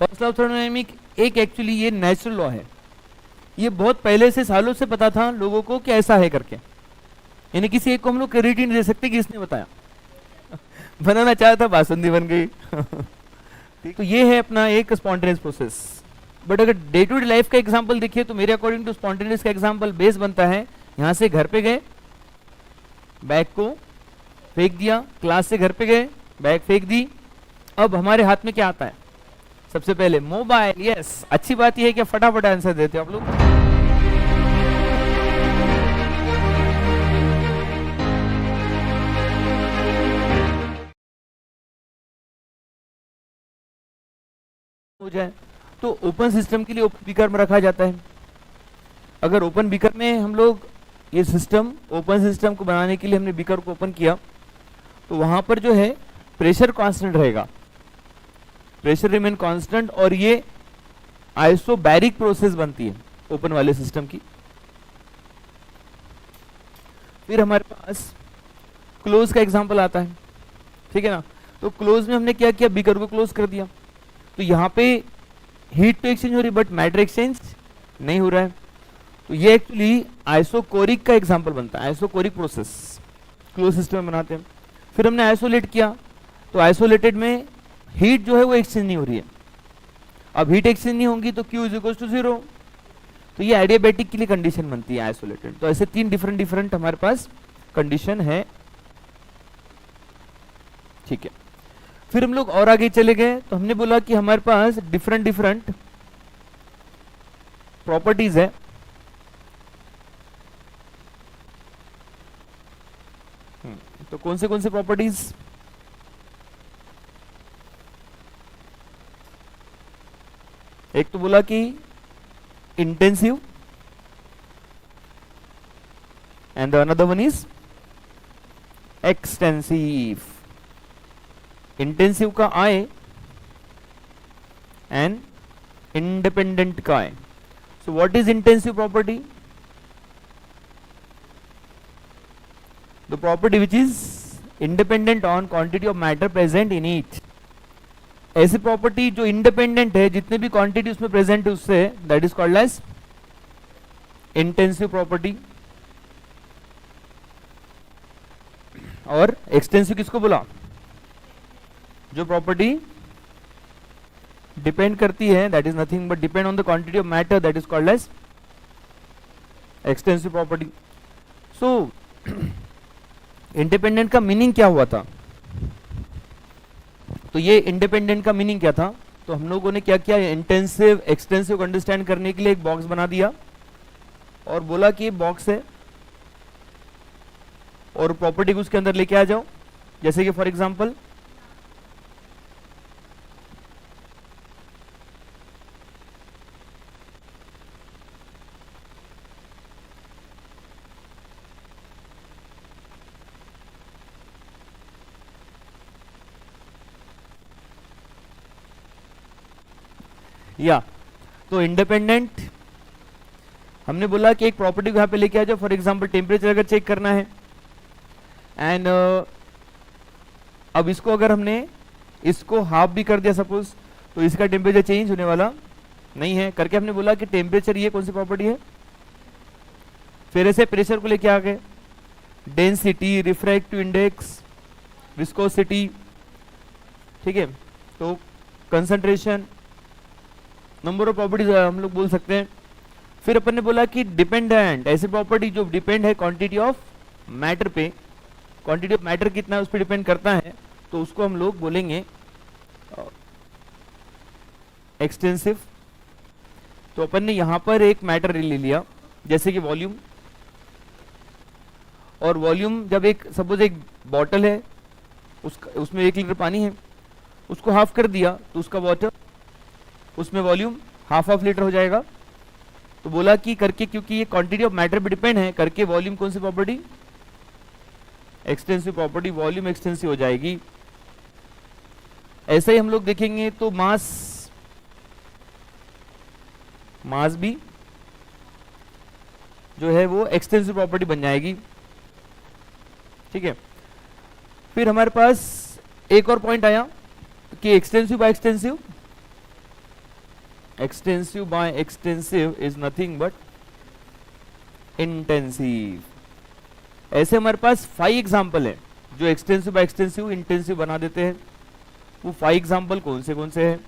First law of thermodynamic एक actually ये natural law है, ये बहुत पहले से सालों से पता था लोगों को कि ऐसा है करके, यानी किसी एक को हम लोग क्रेडिट ही नहीं दे सकते कि इसने बताया। बनाना चाहा था, बासुंदी बन गई। तो ये है अपना एक स्पॉन्टेनियस प्रोसेस। बट अगर डे टू डे लाइफ का एग्जांपल देखिए तो मेरे अकॉर्डिंग टू स्पॉन्टेनियस का एग्जांपल बेस बनता है, यहाँ से घर पे गए, बैग को फेंक दिया, क्लास से घर पे गए, बैग फेंक दी, अब हमारे हाथ में क्या आता है? सबसे पहले मोबाइल। यस, अच्छी बात यह है कि फटाफट आंसर देते हो आप लोग। हो जाए तो ओपन सिस्टम के लिए ओपन बीकर में रखा जाता है। अगर ओपन बीकर में हम लोग ये सिस्टम, ओपन सिस्टम को बनाने के लिए हमने बीकर को ओपन किया तो वहां पर जो है प्रेशर कांस्टेंट रहेगा, प्रेशर रिमेन कांस्टेंट, और ये आइसोबैरिक प्रोसेस बनती है ओपन वाले सिस्टम की। फिर हमारे पास क्लोज का एग्जांपल आता है, ठीक है ना। तो क्लोज में हमने क्या किया, बीकर को क्लोज कर दिया, तो यहाँ पे हीट तो एक्सचेंज हो रही बट मैटर एक्सचेंज नहीं हो रहा है। तो ये एक्चुअली आइसोकोरिक का एग्जांपल बनता है, आइसोकोरिक प्रोसेस क्लोज सिस्टम में बनाते हैं। फिर हमने आइसोलेट किया तो आइसोलेटेड में हीट जो है वो एक्सचेंज नहीं हो रही है। अब हीट एक्सचेंज नहीं होंगी तो Q = 0, तो ये एडियाबैटिक के लिए कंडीशन बनती है आइसोलेटेड। तो ऐसे 3 डिफरेंट हमारे पास कंडीशन है, ठीक है। फिर हम लोग और आगे चले गए तो हमने बोला कि हमारे पास डिफरेंट प्रॉपर्टीज है। तो कौन से प्रॉपर्टीज? एक तो बोला कि intensive and another one is extensive. Intensive का आए एंड इंडिपेंडेंट का I. So what is intensive property? The property which is independent on quantity of matter present in it. ऐसी प्रॉपर्टी जो इंडिपेंडेंट है, जितने भी क्वांटिटी उसमें present है उससे, that is called as intensive property. और एक्सटेंसिव किसको बोला? जो प्रॉपर्टी डिपेंड करती है, that is nothing but depend on the quantity of matter, that is called as extensive property. So independent का मीनिंग क्या हुआ था? तो ये इंडिपेंडेंट का मीनिंग क्या था? तो हम लोगों ने क्या किया, इंटेंसिव एक्सटेंसिव को अंडरस्टैंड करने के लिए एक बॉक्स बना दिया और बोला कि बॉक्स है और प्रॉपर्टी को उसके अंदर लेके आ जाओ। जैसे कि फॉर एग्जांपल या तो इंडिपेंडेंट हमने बोला कि एक प्रॉपर्टी को यहां पे लेके आ जाओ। फॉर एग्जांपल टेम्परेचर अगर चेक करना है एंड अब इसको अगर हमने इसको हाफ भी कर दिया सपोज, तो इसका टेम्परेचर चेंज होने वाला नहीं है करके हमने बोला कि टेम्परेचर ये कौन सी प्रॉपर्टी है। फिर ऐसे प्रेशर को लेके आ गए, डेंसिटी, रिफ्रैक्टिव इंडेक्स, विस्कोसिटी, ठीक है, तो कंसंट्रेशन, नंबर ऑफ प्रॉपर्टीज हम लोग बोल सकते हैं। फिर अपन ने बोला कि डिपेंडेंट, ऐसी प्रॉपर्टी जो डिपेंड है क्वांटिटी ऑफ मैटर पे, क्वांटिटी ऑफ मैटर कितना है उस पर डिपेंड करता है, तो उसको हम लोग बोलेंगे एक्सटेंसिव। तो अपन ने यहां पर एक मैटर ले लिया जैसे कि वॉल्यूम, और वॉल्यूम जब एक सपोज एक बॉटल है उसमें 1 लीटर पानी है, उसको हाफ कर दिया तो उसका वाटर, उसमें वॉल्यूम हाफ लीटर हो जाएगा। तो बोला कि करके क्योंकि ये क्वांटिटी ऑफ मैटर पे डिपेंड है करके वॉल्यूम कौन सी property? Extensive property, volume extensive हो जाएगी। ऐसे ही हम लोग देखेंगे तो मास भी जो है वो एक्सटेंसिव प्रॉपर्टी बन जाएगी, ठीक है। फिर हमारे पास एक और पॉइंट आया कि extensive by extensive extensive by extensive is nothing but intensive. ऐसे हमारे पास 5 एग्जाम्पल है जो एक्सटेंसिव बाय एक्सटेंसिव इंटेंसिव बना देते हैं। वो 5 एग्जाम्पल कौन से हैं?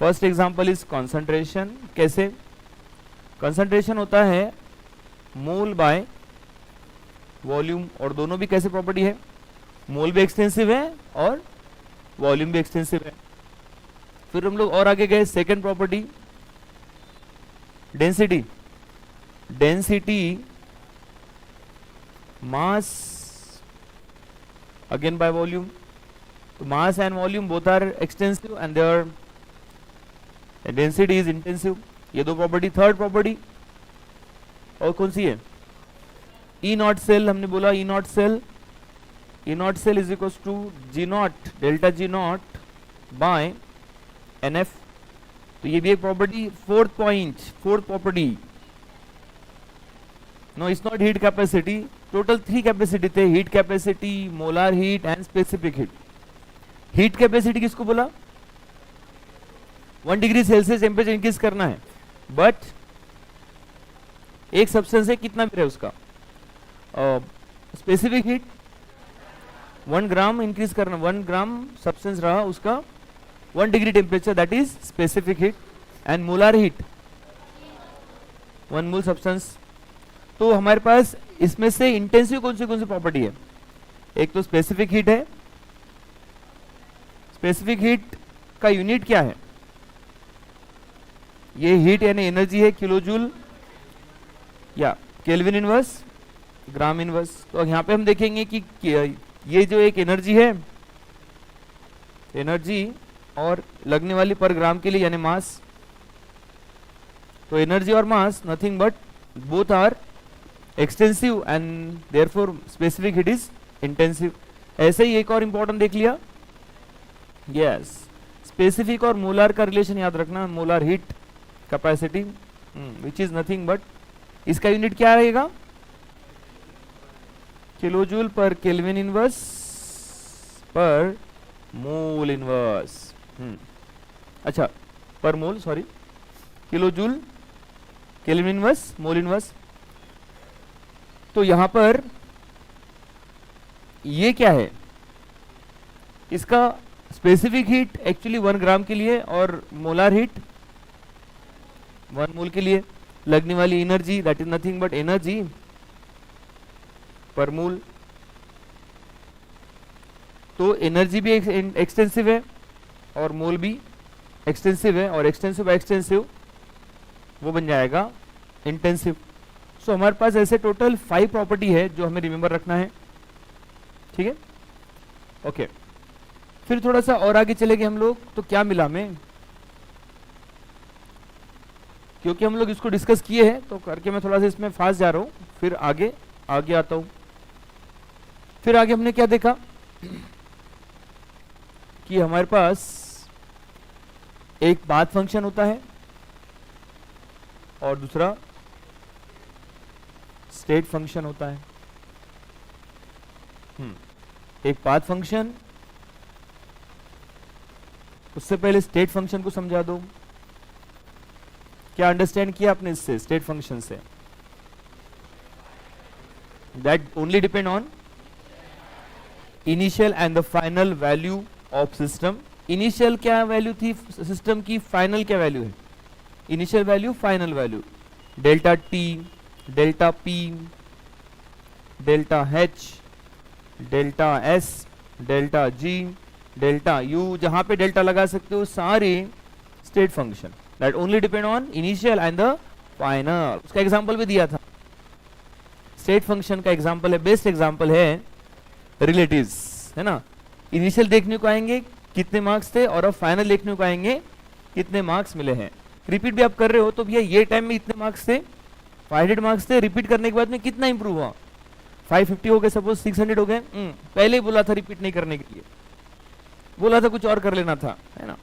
First example is concentration. कैसे? कंसंट्रेशन होता है मोल बाय वॉल्यूम, और दोनों भी कैसे प्रॉपर्टी है? मोल भी एक्सटेंसिव है और वॉल्यूम भी एक्सटेंसिव है। फिर हम लोग और आगे गए, second property density. Density mass again by volume, so mass and volume both are extensive and their density is intensive। ये दो प्रॉपर्टी। थर्ड प्रॉपर्टी और कौन सी है? E naught cell. हमने बोला E naught cell, E naught cell is equal to G naught delta G naught by n F. तो ये भी एक property. Fourth property, no it's not heat capacity. Total 3 capacity थे, heat capacity, molar heat and specific heat. Heat capacity किसको बोला? 1 degree Celsius temperature increase करना है, but एक सब्सटेंस है कितना भी रहे उसका। स्पेसिफिक हीट 1 ग्राम इंक्रीज करना, 1 ग्राम सब्सटेंस रहा उसका 1 degree temperature, that is specific heat. And molar heat 1 mole substance. तो हमारे पास इसमें से इंटेंसिव कौन सी प्रॉपर्टी है? एक तो स्पेसिफिक हीट है। स्पेसिफिक हीट का यूनिट क्या है? ये हीट यानी एनर्जी है, किलोजूल या केल्विन इनवर्स, ग्राम इनवर्स। तो यहाँ पे हम देखेंगे कि ये जो एक एनर्जी है, एनर्जी और लगने वाली पर ग्राम के लिए यानी मास। तो एनर्जी और mass nothing but both are extensive and therefore specific heat is intensive. ऐसे ही एक और इंपॉर्टेंट देख लिया, यस, स्पेसिफिक और मोलार का रिलेशन याद रखना। Molar heat capacity which is nothing but, इसका यूनिट क्या रहेगा? किलोजूल पर केल्विन इनवर्स पर मोल इनवर्स। अच्छा, पर mole, sorry, kilojoule kelvin inverse mole inverse. तो यहां पर ये क्या है? इसका स्पेसिफिक हीट एक्चुअली 1 ग्राम के लिए और मोलार हीट 1 मोल के लिए। लगने वाली energy that is nothing but energy पर मोल। तो एनर्जी भी एक्सटेंसिव है और मोल भी एक्सटेंसिव है, और एक्सटेंसिव बाय एक्सटेंसिव वो बन जाएगा इंटेंसिव। सो हमारे पास ऐसे टोटल 5 प्रॉपर्टी है जो हमें रिमेंबर रखना है। ठीक है, ओके। फिर थोड़ा सा और आगे चले गए हम लोग, तो क्या मिला हमें? क्योंकि हम लोग इसको डिस्कस किए हैं तो करके मैं थोड़ा सा इसमें फास्ट जा रहा हूं, फिर आगे आता हूं। फिर आगे हमने क्या देखा कि हमारे पास एक पाथ फंक्शन होता है और दूसरा स्टेट फंक्शन होता है। एक पाथ फंक्शन, उससे पहले स्टेट फंक्शन को समझा दो। क्या अंडरस्टैंड किया आपने इससे, स्टेट फंक्शन से? That only depend on initial and the final value of system. Initial क्या वैल्यू थी सिस्टम की, फाइनल क्या वैल्यू है? Initial value, final value. Delta T, delta P, delta H, delta S, delta G, delta U, जहां पे delta लगा सकते हो सारे state function that only depend on initial and the final. उसका एग्जांपल भी दिया था। स्टेट फंक्शन का एग्जांपल है, बेस्ट एग्जांपल है रिलेटिव्स, है ना। इनिशियल देखने को आएंगे कितने मार्क्स थे, और अब फाइनल देखने को आएंगे कितने मार्क्स मिले हैं। रिपीट भी आप कर रहे हो तो भैया ये टाइम में इतने मार्क्स थे, 500 मार्क्स थे, रिपीट करने के बाद में कितना इंप्रूव हुआ? 550 हो गए, सपोज 600 हो गए। पहले ही बोला था रिपीट नहीं करने के लिए, बोला था कुछ और कर लेना था, है ना।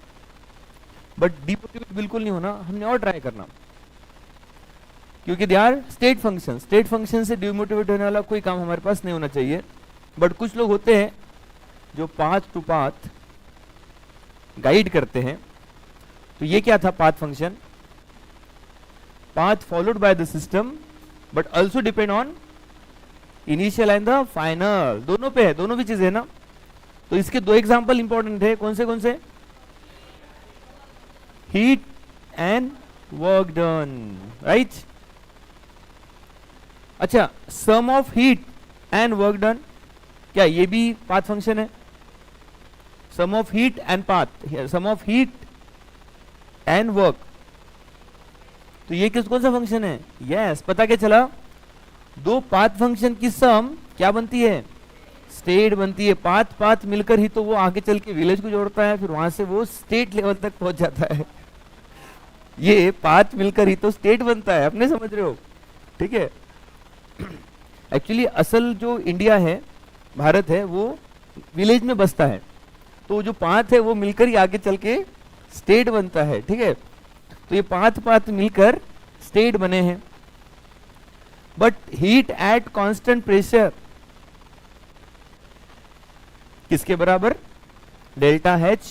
बट डिमोटिवेट बिल्कुल नहीं होना, हमने और ट्राई करना, क्योंकि they are state function. State function से डिमोटिवेट होने वाला कोई काम हमारे पास नहीं होना चाहिए। बट कुछ लोग होते हैं जो पाथ टू पाथ गाइड करते हैं, तो ये क्या था path function, path followed by the system but also depend on initial and the final, दोनों पे है, दोनों भी चीजें है ना। तो इसके दो एग्जांपल इंपॉर्टेंट है, कौन से, heat and work done, right. अच्छा, sum of heat and work done, क्या ये भी पाथ फंक्शन है? Sum of heat and path, sum of heat and work, तो ये कौन सा फंक्शन है? यस, पता क्या चला, दो पाथ फंक्शन की सम क्या बनती है? स्टेट बनती है। पाथ मिलकर ही तो वो आगे चल के विलेज को जोड़ता है, फिर वहां से वो स्टेट लेवल तक पहुंच जाता है। ये पाथ मिलकर ही तो स्टेट बनता है, अपने समझ रहे हो, ठीक है। एक्चुअली असल जो इंडिया है, भारत है, वो विलेज में बसता है, तो जो पाथ है वो मिलकर ही आगे चल के स्टेट बनता है, ठीक है। तो ये पाथ मिलकर स्टेट बने हैं। But heat at constant pressure किसके बराबर? Delta H.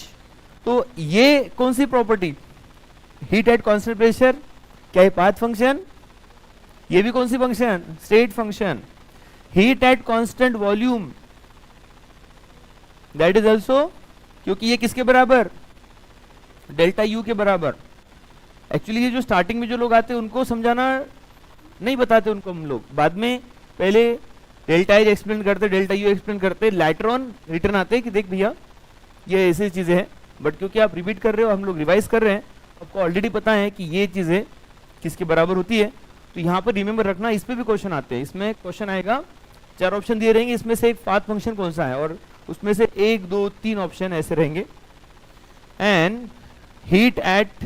तो ये कौन सी property, heat at constant pressure, क्या ये पाथ फंक्शन? ये भी कौन सी function? State function. Heat at constant volume, that is also, क्योंकि ये किसके बराबर? डेल्टा यू के बराबर। एक्चुअली ये जो स्टार्टिंग में जो लोग आते हैं उनको समझाना नहीं बताते, उनको हम लोग बाद में पहले डेल्टा एच एक्सप्लेन करते, डेल्टा यू एक्सप्लेन करते, लेटर ऑन रिटर्न आते हैं कि देख भैया ये ऐसी चीजें हैं। बट क्योंकि आप रिपीट कर रहे हो, हम लोग रिवाइज कर रहे हैं, आपको ऑलरेडी पता है कि ये चीजें किसके बराबर होती है। तो यहाँ पर रिमेंबर रखना, इस पे भी क्वेश्चन आते हैं। इसमें क्वेश्चन आएगा, 4 ऑप्शन दिए रहेंगे, इसमें से एक पाथ फंक्शन कौन सा है, और उसमें से 1 2 3 ऑप्शन ऐसे रहेंगे। And heat at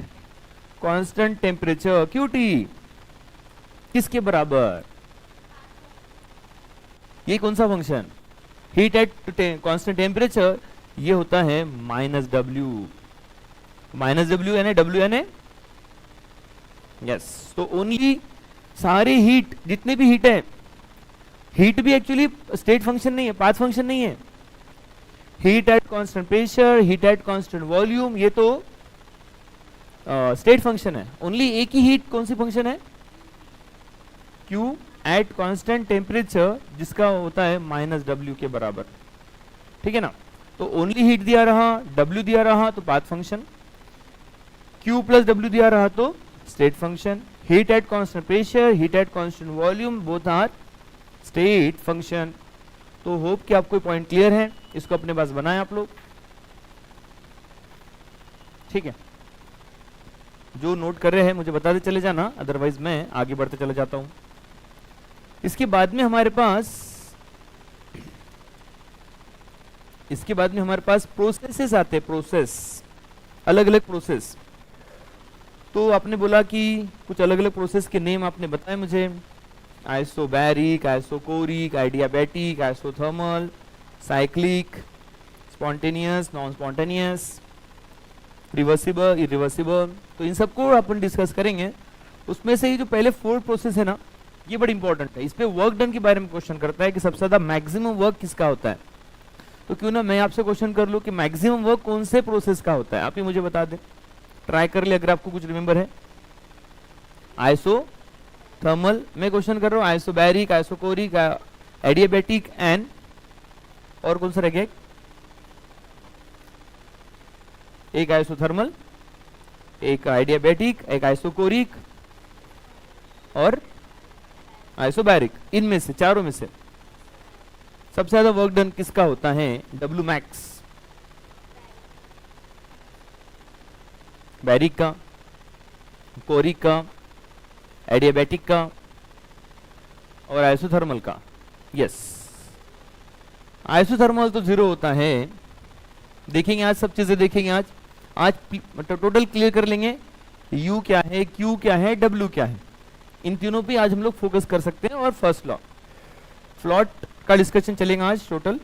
constant temperature, QT किसके बराबर? ये कौन सा function? Heat at constant temperature, ये होता है -W, -W यानी W यानी यस। तो ओनली सारे हीट, जितने भी हीट है, हीट भी एक्चुअली स्टेट फंक्शन नहीं है, पाथ फंक्शन नहीं है। Heat at constant pressure, heat at constant volume, ये तो स्टेट फंक्शन है। ओनली एक ही हीट कौन सी फंक्शन है? Q एट कांस्टेंट टेम्परेचर, जिसका होता है -W के बराबर, ठीक है ना। तो ओनली हीट दिया रहा, W दिया रहा तो पाथ फंक्शन, Q प्लस W दिया रहा तो state function. Heat at constant pressure, heat at constant volume, both are state function. तो होप कि आपको पॉइंट क्लियर है, इसको अपने पास बनाएं आप लोग, ठीक है। जो नोट कर रहे हैं मुझे बताते चले जाना, अदरवाइज मैं आगे बढ़ते चले जाता हूं। इसके बाद में हमारे पास प्रोसेसेस आते हैं, प्रोसेस, अलग अलग प्रोसेस। तो आपने बोला कि कुछ अलग अलग प्रोसेस के नेम आपने बताए मुझे, isobaric, isochoric, adiabatic, isothermal, cyclic, spontaneous, non spontaneous, reversible, irreversible. तो इन सबको अपन डिस्कस करेंगे। उसमें से ही जो पहले 4 प्रोसेस है ना, ये बड़ी इंपॉर्टेंट है। इस पे वर्क डन के बारे में क्वेश्चन करता है कि सबसे ज्यादा मैक्सिमम वर्क किसका होता है। तो क्यों ना मैं आपसे क्वेश्चन कर लूं कि मैक्सिमम वर्क कौन से प्रोसेस का होता है, आप ही मुझे बता दें, ट्राई कर ले अगर आपको कुछ रिमेंबर है। आइसोथर्मल मैं क्वेश्चन कर रहा हूं, आइसोबैरिक, आइसोकोरिक, एडियाबैटिक एंड और कौन सा रह गया? एक आइसोथर्मल, एक आइडियाबैटिक, एक आइसोकोरिक और आइसोबैरिक। इनमें से चारों में से सबसे ज्यादा वर्क डन किसका होता है? W मैक्स, बैरिक का, कोरिक का, एडियाबैटिक का और आइसोथर्मल का। यस, आइसोथर्मल तो 0 होता है। देखेंगे आज, सब चीजें देखेंगे आज टोटल क्लियर कर लेंगे। U क्या है, Q क्या है, W क्या है, इन तीनों पे आज हम लोग फोकस कर सकते हैं। और फर्स्ट लॉ, फ्लॉट का डिस्कशन चलेगा आज टोटल।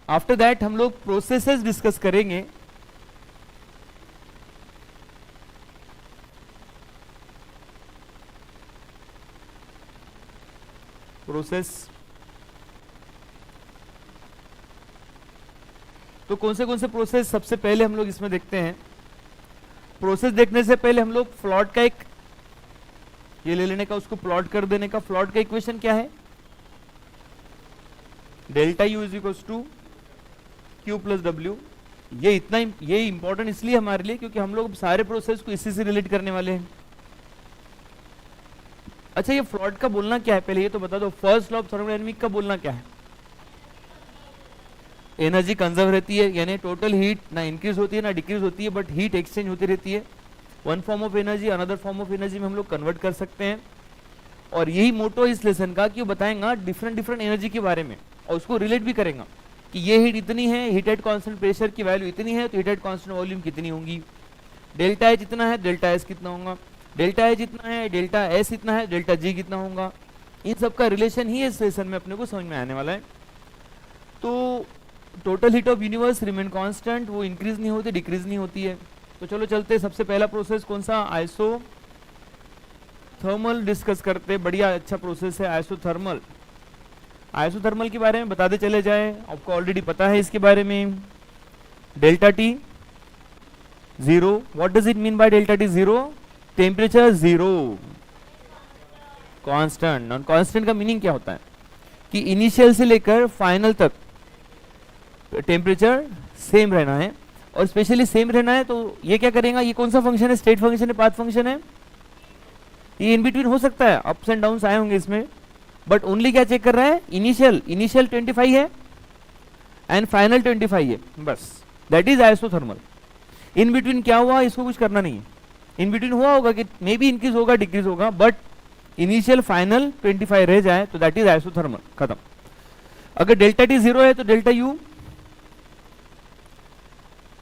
आफ्टर दैट हम लोग प्रोसेसेस डिस्कस करेंगे। प्रोसेस तो कौन से प्रोसेस सबसे पहले हम लोग इसमें देखते हैं। प्रोसेस देखने से पहले हम लोग प्लॉट का एक ये ले लेने का, उसको प्लॉट कर देने का। प्लॉट का इक्वेशन क्या है, delta U is equal to Q plus W. ये इंपॉर्टेंट इसलिए हमारे लिए क्योंकि हम लोग सारे प्रोसेस को इसी से रिलेट करने वाले हैं। अच्छा, ये प्लॉट का बोलना क्या है पहले ये तो बता दो। फर्स्ट लॉ ऑफ थर्मोडायनामिक्स का बोलना क्या है, एनर्जी कंजर्व रहती है, यानी टोटल हीट ना इंक्रीज होती है ना डिक्रीज होती है, बट हीट एक्सचेंज होती रहती है। One form of energy another form of energy में हम लोग कन्वर्ट कर सकते हैं। और यही मोटो इस लेसन का कि वो बताएगा डिफरेंट एनर्जी के बारे में, और उसको रिलेट भी करेगा कि ये हीट इतनी है, हीट एट कांस्टेंट प्रेशर की वैल्यू इतनी है, तो हीट एट कांस्टेंट वॉल्यूम कितनी होगी, डेल्टा एच इतना है, डेल्टा एस कितना होगा, डेल्टा एच इतना है, डेल्टा एस इतना है, डेल्टा जी कितना होगा। इन सब का रिलेशन ही इस सेशन में अपने को समझ में आने वाला है। तो total heat of universe remain constant, वो इंक्रीज नहीं होती डिक्रीज नहीं होती है। तो चलो चलते, सबसे पहला प्रोसेस कौन सा, आइसोथर्मल डिस्कस करते। बढ़िया अच्छा प्रोसेस है आइसोथर्मल। आइसोथर्मल के बारे में बताते चले जाए, आपको ऑलरेडी पता है इसके बारे में। Delta T zero, what does it mean by delta T zero, temperature zero constant. Non constant का मीनिंग क्या होता है कि इनिशियल से लेकर फाइनल तक टेम्परेचर सेम रहना है, और स्पेशली सेम रहना है। तो ये क्या करेगा, ये कौन सा फंक्शन है, स्टेट फंक्शन है, पाथ फंक्शन है, ये इन बिटवीन हो सकता है, अप्स एंड डाउन्स आए होंगे इसमें, बट ओनली क्या चेक कर रहा है, इनिशियल 25 है एंड फाइनल 25 है, बस that is isothermal. In between क्या हुआ इसको कुछ करना नहीं है। इन बिटवीन हुआ होगा कि मे बी इंक्रीज होगा डिक्रीज होगा, बट इनिशियल फाइनल 25 रह जाए तो दैट इज आइसोथर्मल, खत्म। अगर डेल्टा टी जीरो है तो डेल्टा यू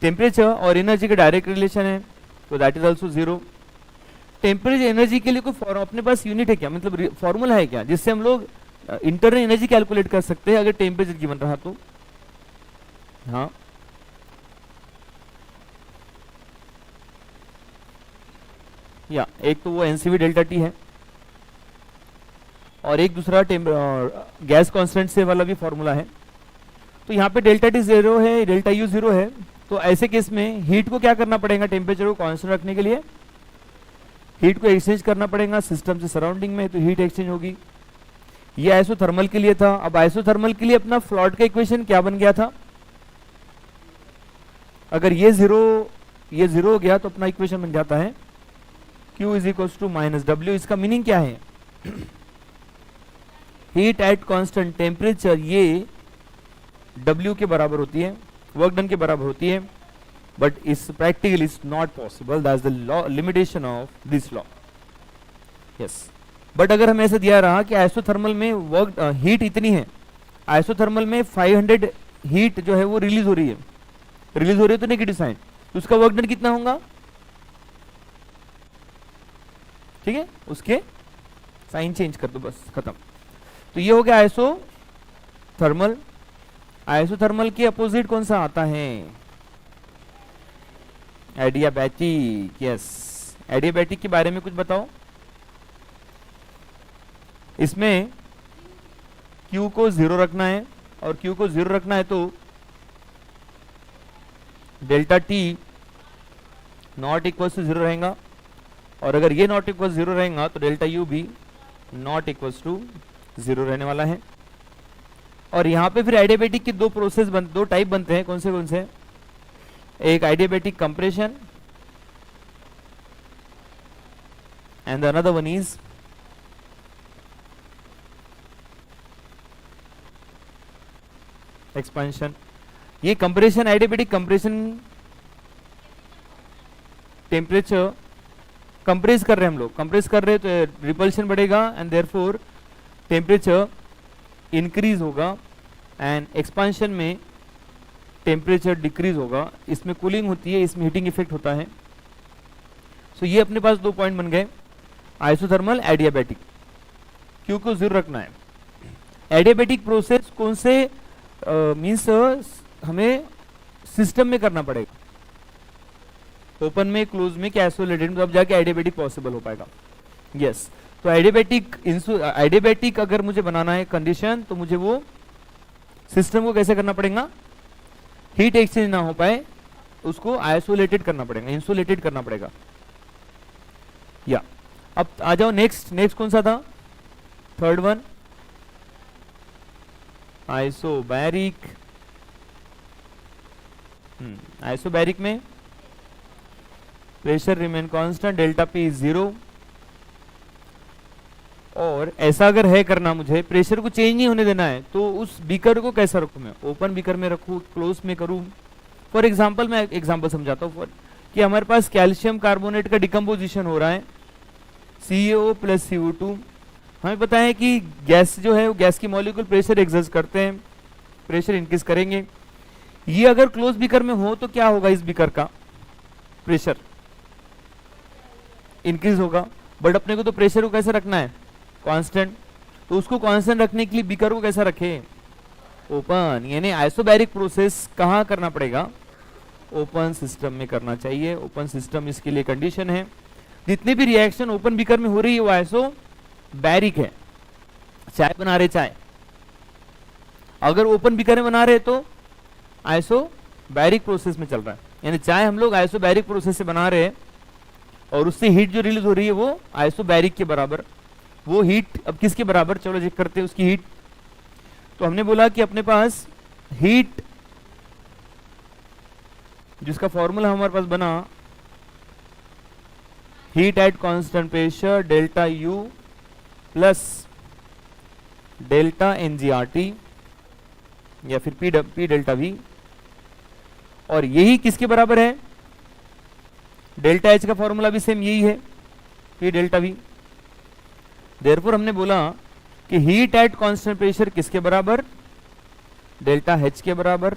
टेम्परेचर और एनर्जी का डायरेक्ट रिलेशन है, तो that is also zero. Temperature energy के लिए कोई अपने पास यूनिट है क्या, मतलब फॉर्मूला है क्या जिससे हम लोग इंटरनल एनर्जी कैलकुलेट कर सकते हैं अगर टेम्परेचर गिवन रहा तो। हाँ, या एक तो वो एनसीवी डेल्टा टी है, और एक दूसरा गैस कांस्टेंट से वाला भी फॉर्मूला है। तो यहाँ पे डेल्टा टी जीरो है, डेल्टा यू जीरो है, तो ऐसे केस में हीट को क्या करना पड़ेगा, टेम्परेचर को कांस्टेंट रखने के लिए हीट को एक्सचेंज करना पड़ेगा सिस्टम से सराउंडिंग में, तो हीट एक्सचेंज होगी। ये आइसोथर्मल के लिए था। अब आइसोथर्मल के लिए अपना फ्लॉट का इक्वेशन क्या बन गया था, अगर ये जीरो हो गया तो अपना इक्वेशन बन जाता है Q is equal to minus W. इसका मीनिंग क्या है, हीट एट कांस्टेंट टेम्परेचर ये W के बराबर होती है, वर्क डन के बराबर होती है, बट इस practically is not possible, that's the law, limitation of this law. Yes, but अगर हमें ऐसे दिया रहा कि आइसोथर्मल में वर्क हीट इतनी है, आइसोथर्मल में 500 हीट जो है वो रिलीज हो रही है तो नेगेटिव साइन, तो उसका वर्क डन कितना होगा, ठीक है, उसके साइन चेंज कर दो बस, खत्म। तो ये हो गया आइसोथर्मल। आइसोथर्मल के अपोजिट कौन सा आता है, एडियाबैटिक। यस, एडियाबैटिक के बारे में कुछ बताओ। इसमें Q को 0 रखना है, और Q को 0 रखना है तो delta T not equal to 0 रहेगा, और अगर ये नॉट इक्वल 0 रहेगा तो डेल्टा U भी नॉट इक्वल टू 0 रहने वाला है। और यहाँ पे फिर एडियाबैटिक के दो टाइप बनते हैं, कौन से, एक adiabatic compression and another one is expansion. ये compression, adiabatic compression, temperature compress कर रहे हैं हम लोग, कंप्रेस कर रहे हैं तो रिपल्शन बढ़ेगा एंड देयरफॉर टेम्परेचर इंक्रीज होगा, एंड एक्सपेंशन में टेम्परेचर डिक्रीज होगा। इसमें कूलिंग होती है, इसमें हीटिंग इफेक्ट होता है। सो ये अपने पास दो पॉइंट बन गए, आइसोथर्मल, एडियाबैटिक। Q को 0 रखना है। एडियाबैटिक प्रोसेस कौन से मीन्स हमें सिस्टम में करना पड़ेगा, ओपन में, क्लोज में, क्या आइसोलेटेड में, तब जाके एडियाबैटिक पॉसिबल हो पाएगा। यस, तो एडियाबैटिक अगर मुझे बनाना है कंडीशन, तो मुझे वो सिस्टम को कैसे करना पड़ेगा, हीट एक्सचेंज ना हो पाए उसको आइसोलेटेड करना पड़ेगा, इंसुलेटेड करना पड़ेगा। या अब आ जाओ नेक्स्ट, नेक्स्ट कौन सा था, थर्ड वन, आइसोबैरिक। आइसोबैरिक में pressure remain constant, delta P is 0। और ऐसा अगर है करना, मुझे प्रेशर को चेंज नहीं होने देना है, तो उस बीकर को कैसा रखूं मैं, ओपन बीकर में रखूं, क्लोज में करूं। फॉर एग्जांपल मैं एग्जांपल समझाता हूं कि हमारे पास कैल्शियम कार्बोनेट का डिकम्पोजिशन हो रहा है, CaO प्लस CO2। हमें पता है कि गैस जो है वो गैस की मॉलिक्यूल प्रेशर एग्जर्ट करते हैं, प्रेशर इंक्रीज करेंगे। ये अगर क्लोज बीकर में हो तो क्या होगा, इस बीकर का प्रेशर इंक्रीज होगा, बट अपने को तो प्रेशर को कैसे रखना है, कांस्टेंट। तो उसको कांस्टेंट रखने के लिए बीकर को कैसा रखे, ओपन। यानी आइसोबैरिक प्रोसेस कहाँ करना पड़ेगा, ओपन सिस्टम में करना चाहिए। ओपन सिस्टम इसके लिए कंडीशन है। जितनी भी रिएक्शन ओपन बीकर में हो रही है वो आइसोबैरिक है। चाय बना रहे, चाय अगर ओपन बीकर में बना रहे तो आइसोबैरिक प्रोसेस में चल रहा है, यानी चाय हम लोग आइसोबैरिक प्रोसेस से बना रहे हैं और उससे हीट जो रिलीज हो रही है वो आइसोबैरिक के बराबर। वो हीट अब किसके बराबर, चलो चेक करते हैं उसकी हीट। तो हमने बोला कि अपने पास हीट, जिसका फॉर्मूला हमारे पास बना, heat at constant pressure delta U plus delta NGRT या फिर P डेल्टा V। और यही किसके बराबर है, डेल्टा H का फॉर्मूला भी सेम यही है, P डेल्टा V। देयरफॉर हमने बोला कि हीट एट कांस्टेंट प्रेशर किसके बराबर, डेल्टा H के बराबर।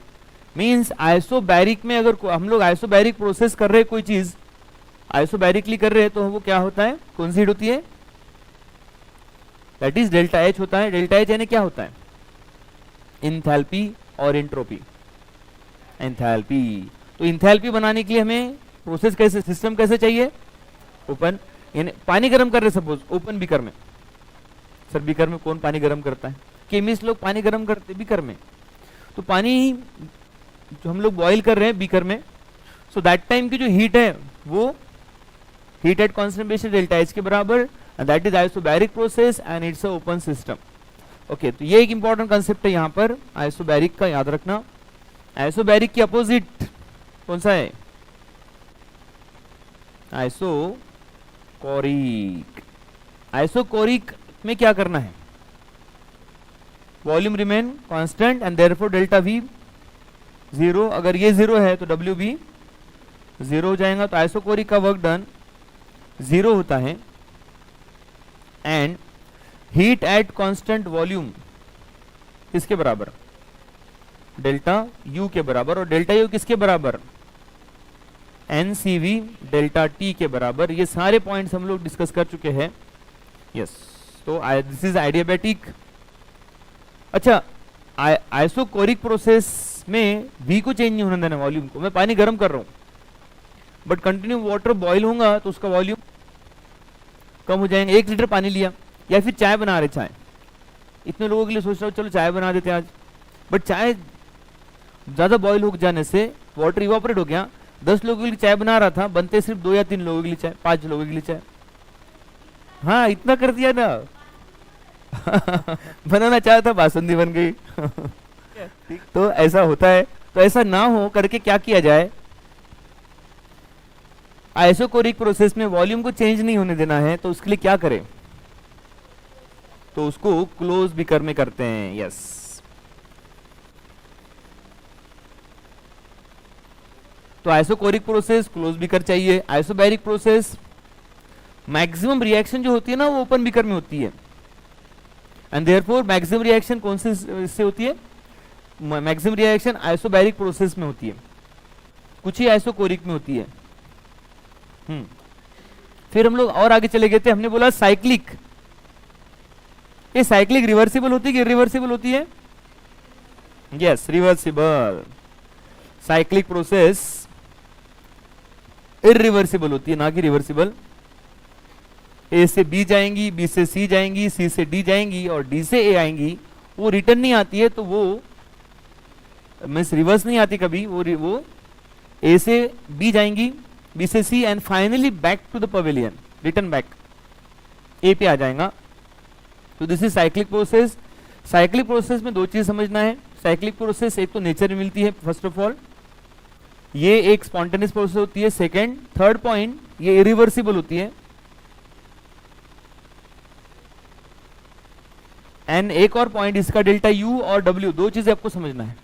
मींस आइसोबैरिक में अगर हम लोग आइसोबैरिक प्रोसेस कर रहे हैं, कोई चीज आइसोबैरिकली कर रहे हैं, तो वो क्या होता है, कौन सी हीट होती है, दैट इज डेल्टा H होता है। डेल्टा H यानी क्या होता है, इंथैल्पी और एंट्रोपी, एंथैल्पी। तो इंथैल्पी बनाने के लिए हमें प्रोसेस कैसे, सिस्टम कैसे चाहिए, ओपन। यानी पानी गर्म कर रहे सपोज ओपन बीकर में, सर बीकर में कौन पानी गर्म करता है, केमिस्ट लोग पानी गर्म करते बीकर में। तो पानी जो हम लोग बॉईल कर रहे हैं बीकर में, सो दैट टाइम की जो हीट है वो heat at constant pressure delta H के बराबर, and that is isobaric process and it's a open system. Okay, तो ये एक इंपॉर्टेंट कंसेप्ट है यहाँ पर आइसोबैरिक का, याद रखना। आइसोबैरिक की अपोजिट कौन सा है, आइसोकोरिक। आइसोकोरिक में क्या करना है, volume remain constant and therefore delta V 0। अगर ये 0 है तो W भी 0 हो जाएगा। तो आइसोकोरिक का वर्क डन 0 होता है। And heat at constant volume किसके बराबर, डेल्टा U के बराबर। और डेल्टा U किसके बराबर, NCV डेल्टा T के बराबर। ये सारे पॉइंट्स हम लोग डिस्कस कर चुके हैं। यस, तो दिस इज आइडियाबैटिक। अच्छा, आइसोकोरिक प्रोसेस में V को चेंज नहीं होने देना, वॉल्यूम को। मैं पानी गर्म कर रहा हूं बट कंटिन्यू वाटर बॉईल होगा तो उसका वॉल्यूम कम हो जाएगा। 1 लीटर पानी लिया, या फिर चाय बना रहे, चाय इतने लोगों के लिए सोच रहा हूँ चलो चाय बना देते आज, बट चाय ज्यादा बॉईल हो जाने से वाटर इवापोरेट हो गया। 10 लोगों के लिए चाय बना रहा था, बनते सिर्फ 2 या 3 लोगों के लिए चाय, 5 लोगों के लिए चाय। हाँ, इतना कर दिया ना बनाना चाहा था, बासुंदी बन गई तो ऐसा होता है। तो ऐसा ना हो करके क्या किया जाए, आइसोकोरिक प्रोसेस में वॉल्यूम को चेंज नहीं होने देना है, तो उसके लिए क्या करें, तो उसको क्लोज बीकर में करते हैं। यस, तो आइसोकोरिक प्रोसेस क्लोज बीकर चाहिए। आइसोबैरिक प्रोसेस मैक्सिमम रिएक्शन जो होती है ना वो ओपन बीकर में होती है, एंड देयरफॉर मैक्सिमम रिएक्शन कौन से होती है, मैक्सिमम रिएक्शन आइसोबैरिक प्रोसेस में होती है, कुछ ही आइसोकोरिक में होती है। फिर हम लोग और आगे चले गए थे, हमने बोला साइक्लिक। ये साइक्लिक रिवर्सिबल होती है कि इरिवर्सिबल होती है, yes reversible. Cyclic process irreversible होती है, ना कि रिवर्सिबल। ए से बी जाएंगी, बी से सी जाएंगी, सी से डी जाएंगी और डी से ए आएंगी, वो रिटर्न नहीं आती है, तो वो मीन्स रिवर्स नहीं आती कभी, वो ए से बी जाएंगी, बी से C, and finally back to the pavilion, return back A पे आ जाएगा। तो this is cyclic process. Cyclic process में दो चीज समझना है। साइक्लिक प्रोसेस एक तो नेचर में मिलती है फर्स्ट ऑफ ऑल, ये एक स्पॉन्टेनियस प्रोसेस होती है। सेकेंड, थर्ड पॉइंट, ये इरिवर्सिबल होती है। एंड एक और पॉइंट इसका डेल्टा यू और डब्ल्यू, दो चीजें आपको समझना है।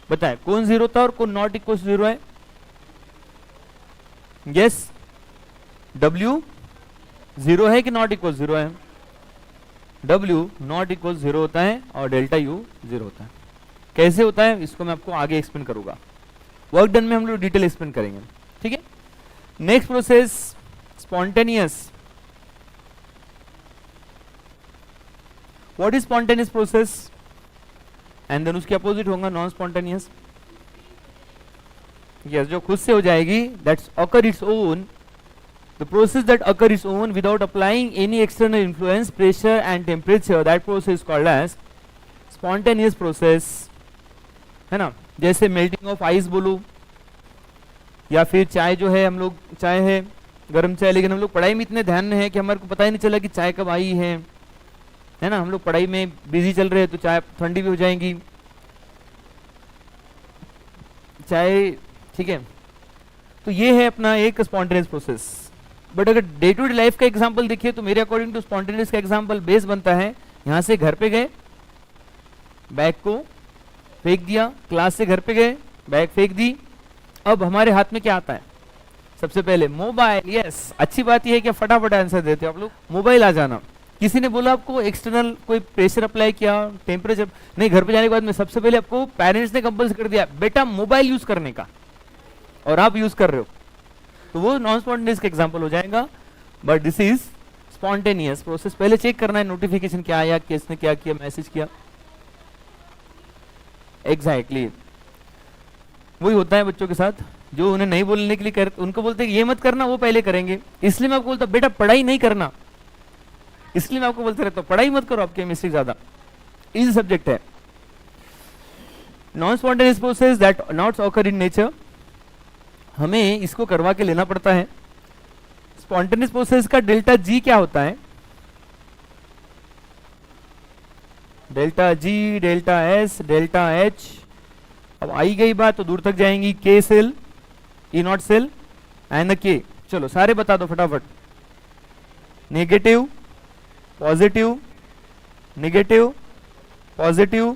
बताए कौन जीरो था और कौन नॉट इक्वल जीरो है? यस, डब्ल्यू जीरो है कि नॉट इक्वल जीरो है? डब्ल्यू नॉट इक्वल जीरो होता है और डेल्टा यू जीरो होता है। कैसे होता है इसको मैं आपको आगे एक्सप्लेन करूंगा, वर्क डन में हम लोग डिटेल एक्सप्लेन करेंगे, ठीक है। Next process spontaneous. What is spontaneous process? And then उसके अपोजिट होगा नॉन स्पॉन्टेनियस। यस, जो खुद से हो जाएगी, that's occur its own. The process that occur its own without applying any external influence, pressure and temperature, that process is called as spontaneous process, है ना। जैसे melting of ice बोलो, या फिर चाय जो है, हम लोग चाय है गर्म चाय, लेकिन हम लोग पढ़ाई में इतने ध्यान में है कि हमारे को पता ही नहीं चला कि चाय कब आई है ना। हम लोग पढ़ाई में बिजी चल रहे हैं तो चाय ठंडी भी हो जाएंगी चाय, ठीक है। तो ये है अपना एक स्पॉन्टेनियस प्रोसेस। बट अगर डे टू डे लाइफ का एग्जांपल देखिए तो मेरे अकॉर्डिंग टू स्पॉन्टेनियस का एग्जांपल बेस बनता है, यहां से घर पे गए, बैग को फेंक दिया, क्लास से घर पे गए, बैग फेंक दी। अब हमारे हाथ में क्या आता है? सबसे पहले मोबाइल। यस, अच्छी बात यह है कि फटाफट आंसर देते हो आप लोग। मोबाइल आ जाना। किसी ने बोला आपको एक्सटर्नल कोई प्रेशर अप्लाई किया, टेम्परेचर नहीं, घर पे जाने के बाद में सबसे पहले आपको पेरेंट्स ने कंपल्सरी कर दिया बेटा मोबाइल यूज करने का, और आप यूज कर रहे हो, तो वो नॉन स्पॉन्टेनियस का एग्जांपल हो जाएगा। But this is spontaneous process. पहले चेक करना है नोटिफिकेशन क्या आया, किसने क्या किया, मैसेज किया। एग्जैक्टली वही होता है बच्चों के साथ, जो उन्हें नहीं बोलने के लिए कर, उनको बोलते हैं ये मत करना, वो पहले करेंगे। इसलिए मैं आपको बोलता बेटा पढ़ाई नहीं करना, इसलिए मैं आपको बोलते रहता हूं पढ़ाई मत करो, आपकी केमिस्ट्री ज्यादा इजी सब्जेक्ट है। Non spontaneous process that not occur in nature, हमें इसको करवा के लेना पड़ता है। स्पॉन्टेनियस प्रोसेस का डेल्टा जी क्या होता है? Delta G, delta S, delta H. अब आई गई बात तो दूर तक जाएंगी, K cell, E naught cell and K. चलो सारे बता दो फटाफट। Negative, positive, negative, positive.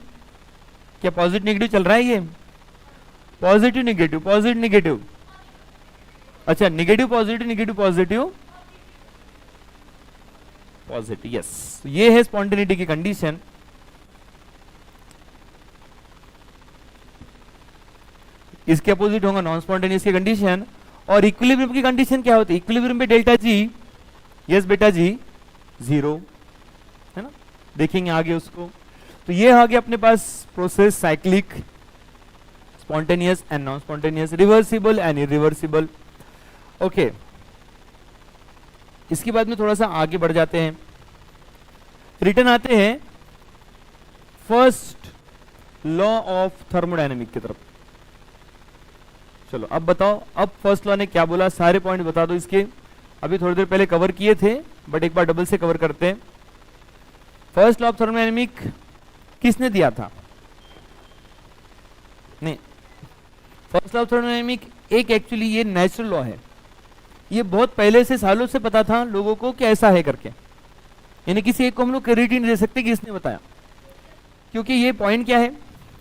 क्या पॉजिटिव नेगेटिव चल रहा है ये? Positive negative, positive negative. अच्छा, negative positive, negative positive, positive. Yes, ये है स्पॉन्टेनिटी की कंडीशन। इसके अपोजिट होगा नॉन स्पॉन्टेनियस की कंडीशन। और इक्विलिब्रियम की कंडीशन क्या होती है? इक्विलिब्रियम पे डेल्टा जी, यस बेटा जी, जीरो, है ना। देखेंगे आगे उसको। तो ये आ गया अपने पास process cyclic, spontaneous and non spontaneous, reversible and irreversible. Okay, इसके बाद में थोड़ा सा आगे बढ़ जाते हैं, रिटर्न आते हैं फर्स्ट लॉ ऑफ थर्मोडायनेमिक की तरफ। चलो अब बताओ, अब फर्स्ट लॉ ने क्या बोला, सारे पॉइंट बता दो इसके। अभी थोड़ी देर पहले कवर किए थे बट एक बार डबल से कवर करते हैं। फर्स्ट लॉ ऑफ थर्मोडायनेमिक किसने दिया था? नहीं, फर्स्ट लॉ ऑफ थर्मोडायनेमिक एक एक्चुअली ये नेचुरल लॉ है। ये बहुत पहले से, सालों से पता था लोगों को कि ऐसा है करके, यानी किसी एक को हम लोग क्रेडिट नहीं दे सकते कि इसने बताया, क्योंकि ये पॉइंट क्या है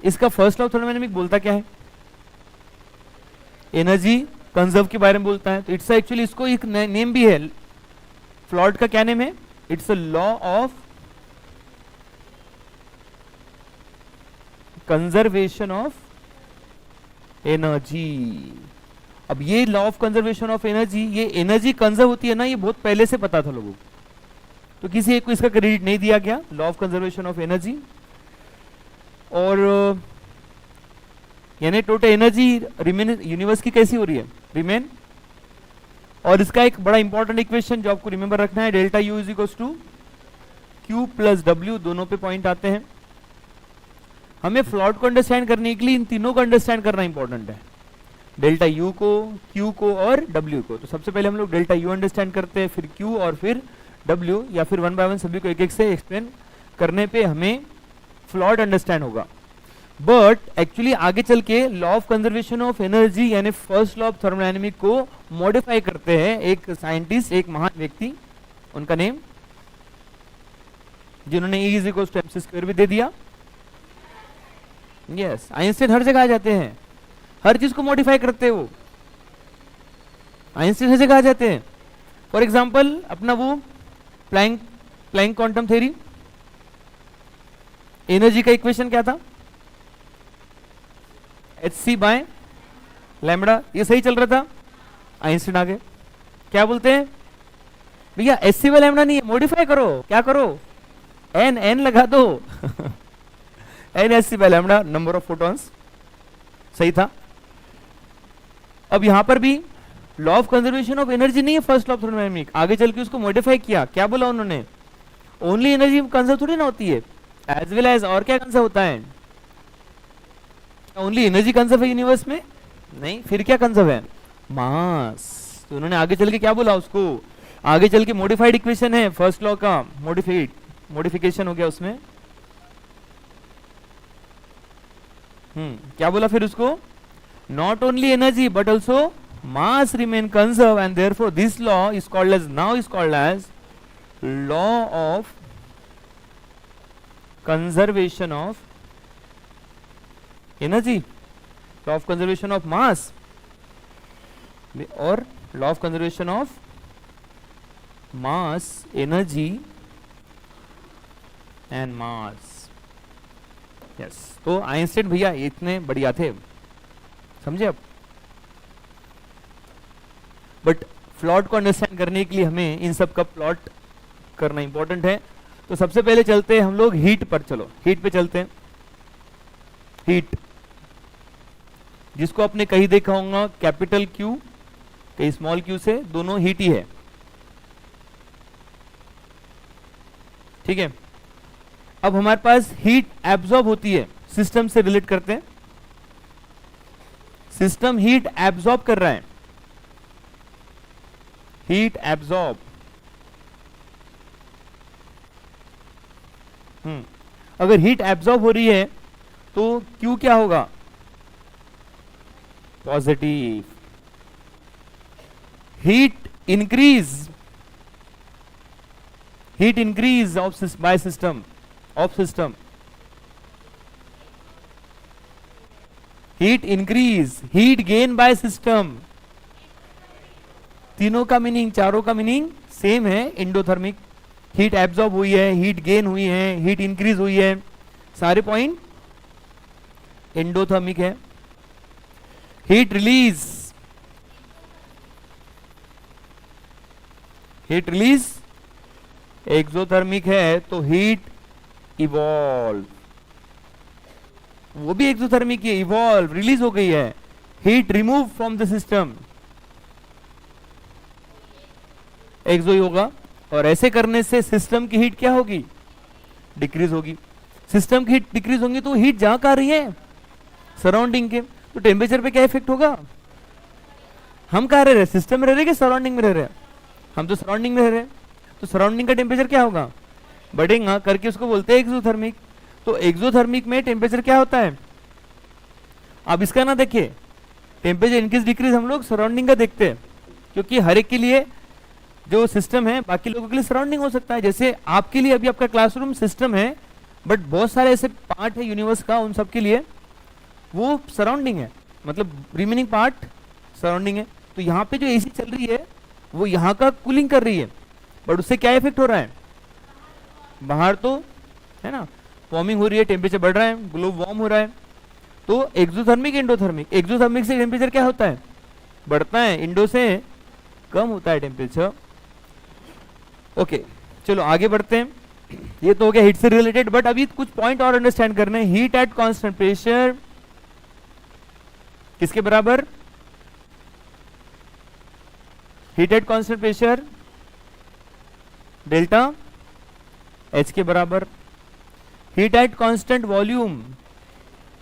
इसका, फर्स्ट लॉ ऑफ थर्मोडायनेमिक बोलता क्या है? एनर्जी कंजर्व के बारे में बोलता है। तो इट्स एक्चुअली, इसको एक नेम भी है, फ्लॉर्ड का क्या नेम है? It's a law of conservation of energy. अब ये law of conservation of energy, ये एनर्जी कंजर्व होती है ना, ये बहुत पहले से पता था लोगों को, तो किसी एक को इसका क्रेडिट नहीं दिया गया, law of conservation of energy. और यानी टोटल एनर्जी रिमेन यूनिवर्स की कैसी हो रही है? रिमेन। और इसका एक बड़ा इंपॉर्टेंट इक्वेशन जो आपको रिमेंबर रखना है, delta U is equal to Q plus W, दोनों पे पॉइंट आते हैं। हमें फ्लॉट को अंडरस्टैंड करने के लिए इन तीनों को अंडरस्टैंड करना इंपॉर्टेंट है, डेल्टा यू को, क्यू को और डब्ल्यू को। तो सबसे पहले हम लोग डेल्टा यू अंडरस्टैंड करते हैं, फिर क्यू और फिर डब्ल्यू, या फिर वन बाय वन सभी को एक एक से एक्सप्लेन करने पे हमें फ्लॉट अंडरस्टैंड होगा। बट एक्चुअली आगे चल के law of conservation of energy यानी फर्स्ट लॉ ऑफ थर्मोडायनेमिक को मॉडिफाई करते हैं एक साइंटिस्ट, एक महान व्यक्ति, उनका नेम, जिन्होंने E = mc² भी दे दिया। यस, आइंस्टाइन हर जगह आ जाते हैं, हर चीज को मॉडिफाई करते हैं वो, आइंस्टाइन हर जगह आ जाते हैं। फॉर एग्जाम्पल अपना वो प्लैंक क्वांटम थ्योरी, एनर्जी का इक्वेशन क्या था, hc/λ, ये सही चल रहा था, आइंस्टाइन आ गए, क्या बोलते हैं भैया hc/λ नहीं है, मॉडिफाई करो, क्या करो, n लगा दो n/λ नंबर ऑफ फोटॉन्स, सही था। अब यहां पर भी law of conservation of energy नहीं है फर्स्ट लॉ ऑफ थर्मोडायनेमिक, आगे चल के उसको मॉडिफाई किया, क्या बोला उन्होंने, ओनली एनर्जी कंजर्व थोड़ी ना होती है, एज वेल एज और क्या कंजर्व होता है, ओनली एनर्जी कंजर्व है यूनिवर्स में, नहीं, फिर क्या कंजर्व है, मास। तो उन्होंने आगे चल के क्या बोला उसको, आगे चल के मॉडिफाइड इक्वेशन है फर्स्ट लॉ का, मॉडिफिकेशन हो गया उसमें, क्या बोला फिर उसको, not only energy but also mass remain conserved and therefore this law is called as law of conservation of energy, law of conservation of mass or law of conservation of mass, energy and mass। yes, तो Einstein भैया इतने बढ़िया थे, समझे आप। But float को understand करने के लिए हमें इन सब का प्लॉट करना इंपॉर्टेंट है। तो सबसे पहले चलते हैं हम लोग हीट पर, चलो हीट पे चलते हैं। हीट जिसको आपने कहीं देखा होगा कैपिटल क्यू कहीं स्मॉल क्यू से, दोनों हीट ही है, ठीक है। अब हमारे पास हीट एब्जॉर्ब होती है, सिस्टम से रिलेट करते हैं, सिस्टम हीट एब्जॉर्ब कर रहा है, हीट एब्जॉर्ब, अगर हीट एब्जॉर्ब हो रही है तो क्यू क्या होगा, positive. Heat increase of by system, of system, heat increase, heat gain by system, तीनों का मीनिंग, चारों का मीनिंग सेम है, इंडोथर्मिक। हीट एब्जॉर्ब हुई है, हीट गेन हुई है, हीट इंक्रीज हुई है, सारे पॉइंट इंडोथर्मिक है। Heat release, heat release exothermic है, तो हीट इवॉल्व, वो भी एक्सोथर्मिक है, इवॉल्व रिलीज हो गई है। Heat remove from the system, exo ही होगा, और ऐसे करने से सिस्टम की हीट क्या होगी, डिक्रीज होगी। सिस्टम की हीट डिक्रीज होगी तो हीट जहां का रही है, सराउंडिंग के, तो टेम्परेचर पे क्या इफेक्ट होगा, हम कहाँ रह रहे, सिस्टम में रह रहे कि सराउंडिंग में रह रहे, हम तो सराउंडिंग में रह रहे, तो सराउंडिंग का टेम्परेचर क्या होगा, बढ़ेगा, करके उसको बोलते हैं एक्सोथर्मिक। तो एक्सोथर्मिक में टेम्परेचर क्या होता है, अब इसका ना देखिए, टेम्परेचर इंक्रीज डिक्रीज हम लोग सराउंडिंग का देखते हैं, क्योंकि हर एक के लिए जो सिस्टम है बाकी लोगों के लिए सराउंडिंग हो सकता है। जैसे आपके लिए अभी आपका क्लासरूम सिस्टम है, बट बहुत सारे ऐसे पार्ट है यूनिवर्स का, उन सब के लिए वो सराउंडिंग है, मतलब रिमेनिंग पार्ट सराउंडिंग है। तो यहाँ पे जो एसी चल रही है वो यहाँ का कूलिंग कर रही है, बट उससे क्या इफेक्ट हो रहा है, बाहर तो है ना वार्मिंग हो रही है, टेम्परेचर बढ़ रहा है, ग्लोब वार्म हो रहा है। तो एक्सोथर्मिक इंडोथर्मिक, एक्सोथर्मिक से टेम्परेचर क्या होता है, बढ़ता है, इंडो से कम होता है टेम्परेचर। ओके चलो आगे बढ़ते हैं। ये तो हो गया हीट से रिलेटेड, बट अभी कुछ पॉइंट और अंडरस्टैंड करने हैं। हीट एट कांस्टेंट प्रेशर किसके बराबर, heat at constant pressure delta H के बराबर। Heat at constant volume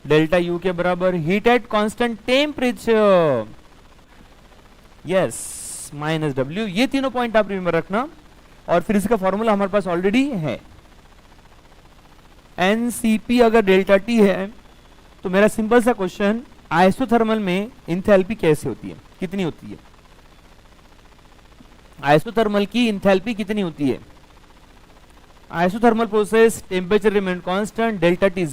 delta U के बराबर, heat at constant temperature, yes, minus W. ये तीनों पॉइंट आप रिमेंबर रखना, और फिर इसका फॉर्मूला हमारे पास ऑलरेडी है। एनसीपी अगर डेल्टा टी है तो मेरा सिंपल सा क्वेश्चन, आइसोथर्मल में इंथैल्पी कैसे होती है, कितनी होती है, आइसोथर्मल की इंथैल्पी कितनी होती है। Isothermal process temperature remain constant, delta T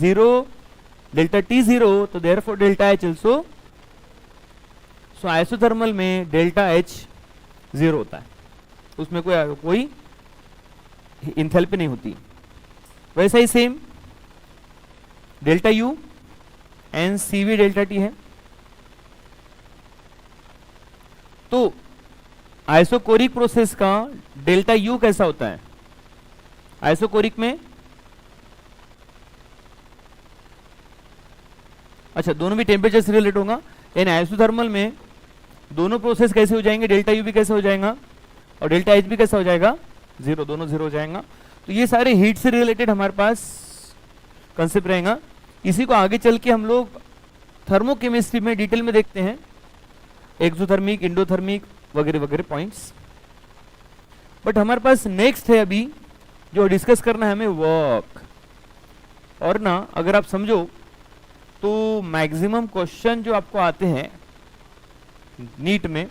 zero, तो therefore delta H also, so isothermal में डेल्टा एच जीरो होता है, उसमें कोई इंथैल्पी नहीं होती। वैसा ही same delta U n C V delta T है। तो आइसोकोरिक प्रोसेस का डेल्टा यू कैसा होता है, आइसोकोरिक में, अच्छा दोनों भी टेम्परेचर से रिलेट होगा, यानी आइसोथर्मल में दोनों प्रोसेस कैसे हो जाएंगे, डेल्टा यू भी कैसे हो जाएगा और डेल्टा एच भी कैसा हो जाएगा, जीरो, दोनों जीरो हो जाएगा। तो ये सारे हीट से रिलेटेड हमारे पास कंसेप्ट रहेगा। इसी को आगे चल के हम लोग थर्मोकेमिस्ट्री में डिटेल में देखते हैं, एक्सोथर्मिक, इंडोथर्मिक वगैरह वगैरह पॉइंट्स। बट हमारे पास नेक्स्ट है अभी जो डिस्कस करना है हमें, वर्क। और ना अगर आप समझो तो मैक्सिमम क्वेश्चन जो आपको आते हैं नीट में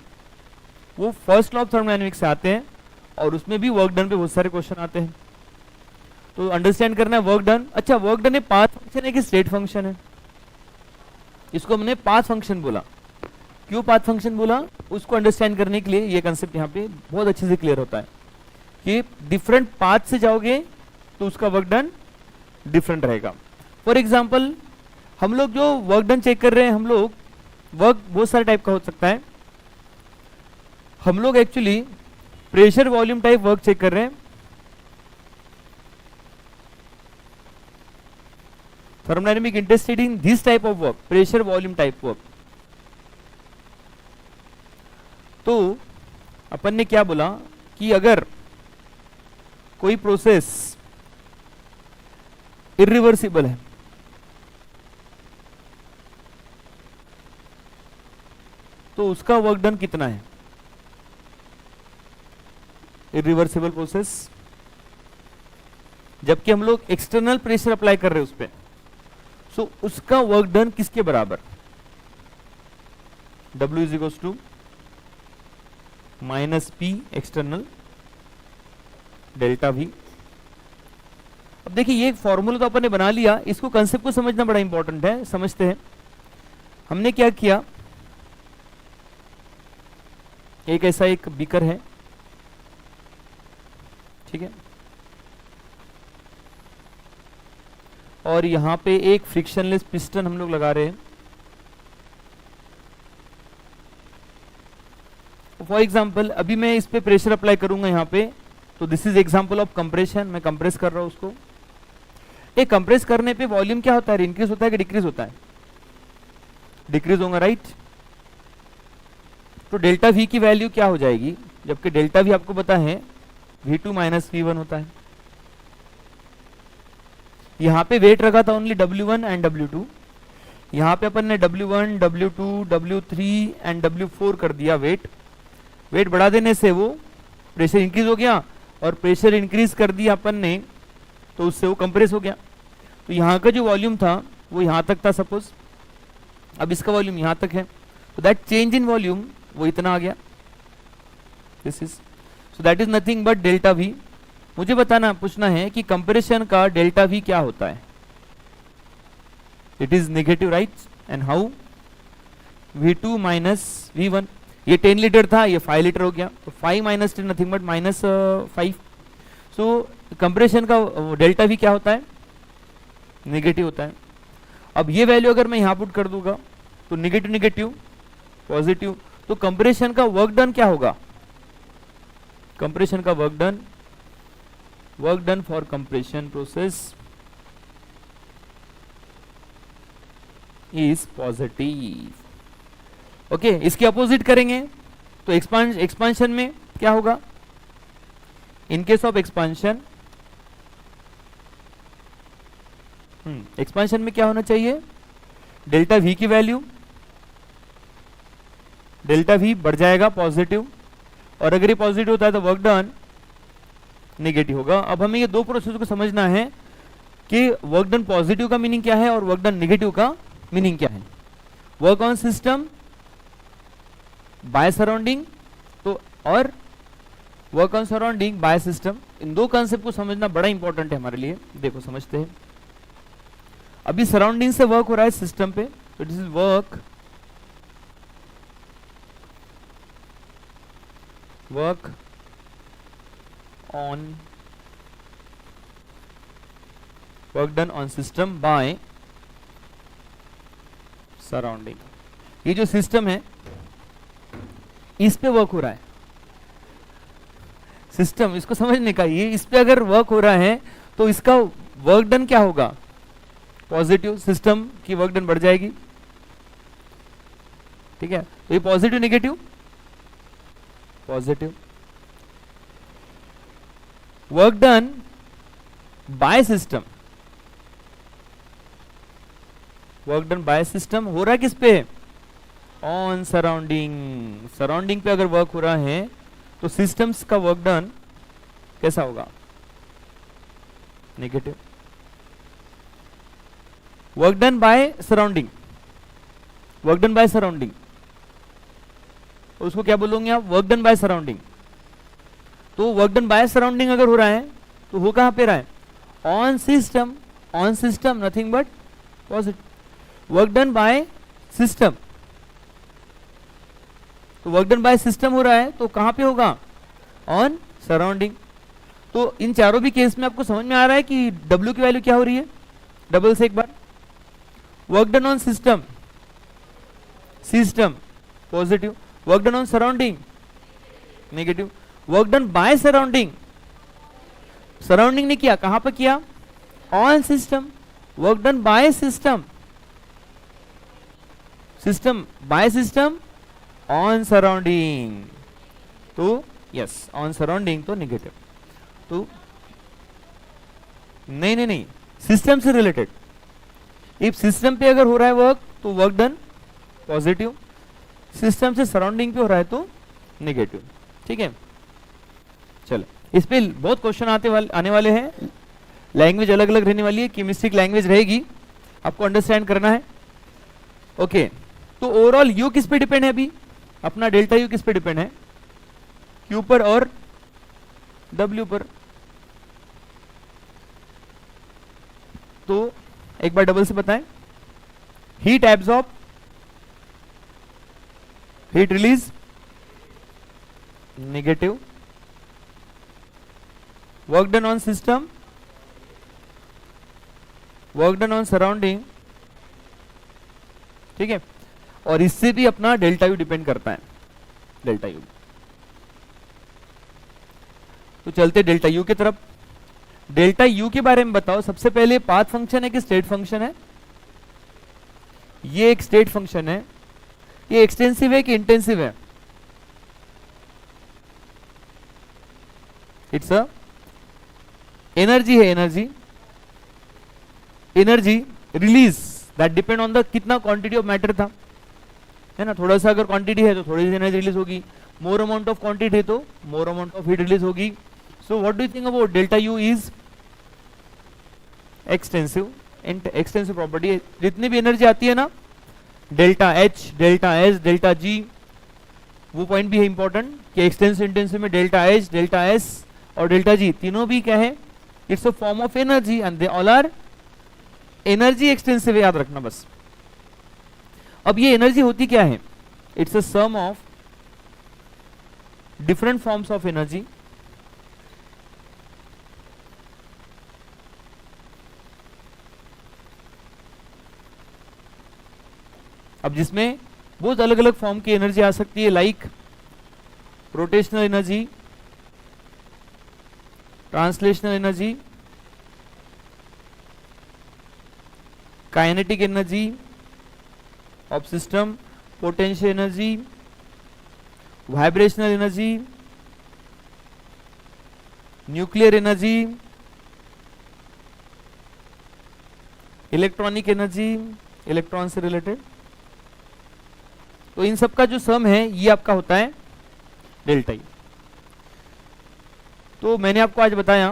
वो फर्स्ट लॉ ऑफ थर्मोडायनेमिक्स से आते हैं, और उसमें भी वर्क डन पे बहुत सारे क्वेश्चन आते हैं। तो अंडरस्टैंड करना है वर्क डन। अच्छा, वर्क डन है पाथ फंक्शन है कि स्टेट फंक्शन है, इसको हमने पाथ फंक्शन बोला। क्यों पाथ फंक्शन बोला, उसको अंडरस्टैंड करने के लिए ये कंसेप्ट यहाँ पे बहुत अच्छे से क्लियर होता है कि डिफरेंट पाथ से जाओगे तो उसका वर्क डन डिफरेंट रहेगा। फॉर एग्जाम्पल हम लोग जो वर्क डन चेक कर रहे हैं, हम लोग वर्क बहुत सारे टाइप का हो सकता है। हम लोग actually pressure volume type work check कर रहे हैं, thermodynamic interested in this type of work, pressure volume type work. तो अपन ने क्या बोला कि अगर कोई प्रोसेस इरिवर्सिबल है, तो उसका वर्क डन कितना है, इरिवर्सिबल प्रोसेस, जबकि हम लोग एक्सटर्नल प्रेशर अप्लाई कर रहे हैं उस पर, सो उसका वर्क डन किसके बराबर, W is equals to minus P external delta V. अब देखिए ये फॉर्मूला तो अपन ने बना लिया, इसको कंसेप्ट को समझना बड़ा इंपॉर्टेंट है, समझते हैं। हमने क्या किया, एक ऐसा एक बीकर है, ठीक है, और यहां पे एक फ्रिक्शनलेस पिस्टन हम लोग लगा रहे हैं। फॉर एग्जाम्पल अभी मैं इस पे प्रेशर अप्लाई करूंगा यहाँ पे, तो this is example of compression, मैं कंप्रेस कर रहा हूं उसको। एक कंप्रेस करने पे वॉल्यूम क्या होता है, इंक्रीज होता है कि डिक्रीज होता है, डिक्रीज होगा, राइट। तो डेल्टा वी की वैल्यू क्या हो जाएगी, जबकि डेल्टा वी आपको पता है V2 माइनस V1 होता है। यहाँ पे वेट रखा था ओनली W1 एंड W2, यहाँ पे अपन ने W1, W2, W3 and W4 कर दिया वेट। वेट बढ़ा देने से वो प्रेशर इंक्रीज हो गया, और प्रेशर इंक्रीज कर दिया अपन ने तो उससे वो कंप्रेस हो गया। तो यहाँ का जो वॉल्यूम था वो यहाँ तक था सपोज, अब इसका वॉल्यूम यहाँ तक है, तो दैट चेंज इन वॉल्यूम वो इतना आ गया, this is, so that is nothing but delta we. मुझे बताना, पूछना है कि कंप्रेशन का डेल्टा वी क्या होता है, it is negative, right, and how, V2 minus V1, ये 10 लीटर था, ये 5 लीटर हो गया, तो 5 minus 10 nothing but minus 5। So compression का डेल्टा वी क्या होता है, नेगेटिव होता है। अब ये वैल्यू अगर मैं यहां पुट कर दूंगा तो नेगेटिव नेगेटिव पॉजिटिव, तो कंप्रेशन का वर्क डन क्या होगा, कंप्रेशन का work done for compression process is positive. Okay, इसके अपोजिट करेंगे तो एक्सपांशन में क्या होगा, in case of expansion, expansion में क्या होना चाहिए, डेल्टा वी की वैल्यू, डेल्टा वी बढ़ जाएगा पॉजिटिव, और अगर ये पॉजिटिव होता है तो वर्क डन नेगेटिव होगा। अब हमें ये दो प्रोसेस को समझना है कि वर्क डन पॉजिटिव का मीनिंग क्या है और वर्क डन नेगेटिव का मीनिंग क्या है। Work on system by surrounding तो और work on surrounding by system, इन दो कंसेप्ट को समझना बड़ा इंपॉर्टेंट है हमारे लिए। देखो समझते हैं, अभी सराउंडिंग से वर्क हो रहा है सिस्टम पे, तो this is work on work done on system by surrounding. ये जो सिस्टम है इस पे वर्क हो रहा है, सिस्टम इसको समझने का, ये इस पे अगर वर्क हो रहा है तो इसका वर्क डन क्या होगा, पॉजिटिव, सिस्टम की वर्क डन बढ़ जाएगी। ठीक है, तो ये positive negative, positive. Work done by system, work done by system हो रहा है किस पे, ऑन सराउंडिंग। सराउंडिंग पे अगर वर्क हो रहा है तो सिस्टम्स का वर्क डन कैसा होगा, negative. Work done by surrounding, work done by surrounding, उसको क्या बोलोगे आप, वर्क डन बाय सराउंडिंग। तो वर्क डन बाय सराउंडिंग अगर हो रहा है तो वो कहां पे रहा है, on system, on system nothing but positive. Work done by system, तो वर्क डन बाय सिस्टम हो रहा है तो कहां पे होगा, ऑन सराउंडिंग। तो इन चारों भी केस में आपको समझ में आ रहा है कि W की वैल्यू क्या हो रही है, डबल से एक बार। Work done on system, system positive, work done on surrounding negative. Work done by surrounding, surrounding ने किया, कहां पर किया, on system. Work done by system, system by system on surrounding, तो यस ऑन सराउंडिंग तो नेगेटिव। तो नहीं, system से रिलेटेड, इफ सिस्टम पे अगर हो रहा है वर्क तो वर्क डन पॉजिटिव, सिस्टम से सराउंडिंग पे हो रहा है तो नेगेटिव। ठीक है, चलो इस पे बहुत क्वेश्चन आने वाले हैं, लैंग्वेज अलग अलग रहने वाली है, केमिस्ट्रिक लैंग्वेज रहेगी, आपको अंडरस्टैंड करना है। ओके, तो ओवरऑल यू किस पे डिपेंड है, अभी अपना डेल्टा यू किस पे डिपेंड है, क्यू पर और डब्ल्यू पर। तो एक बार डबल से बताएं, heat absorb, heat release negative, work done on system, work done on surrounding. ठीक है, और इससे भी अपना डेल्टा यू डिपेंड करता है, डेल्टा यू। तो चलते डेल्टा यू की तरफ। डेल्टा यू के बारे में बताओ सबसे पहले, पाथ फंक्शन है कि स्टेट फंक्शन है, ये एक स्टेट फंक्शन है, ये एक्सटेंसिव है कि इंटेंसिव है, इट्स अ एनर्जी है, energy, energy release that depend on the कितना क्वांटिटी ऑफ मैटर था, है ना। थोड़ा सा अगर क्वांटिटी है तो थोड़ी सी एनर्जी रिलीज होगी, मोर अमाउंट ऑफ क्वांटिटी है तो more amount of heat release होगी। So what do you think about delta U is extensive, extensive property. जितनी भी एनर्जी आती है ना, delta H, delta S, delta G, वो पॉइंट भी है इंपॉर्टेंट कि एक्सटेंसिव इंटेंसिव में डेल्टा एच, डेल्टा एस और डेल्टा जी तीनों भी क्या है, it's a form of energy and they all are energy extensive, याद रखना बस। अब ये एनर्जी होती क्या है, it's a sum of different forms of energy. अब जिसमें बहुत अलग अलग फॉर्म की एनर्जी आ सकती है, like rotational energy, translational energy, kinetic energy of system, potential energy, vibrational energy, nuclear energy, electronic energy, electron से रिलेटेड। तो इन सब का जो सम है ये आपका होता है डेल्टा यू। तो मैंने आपको आज बताया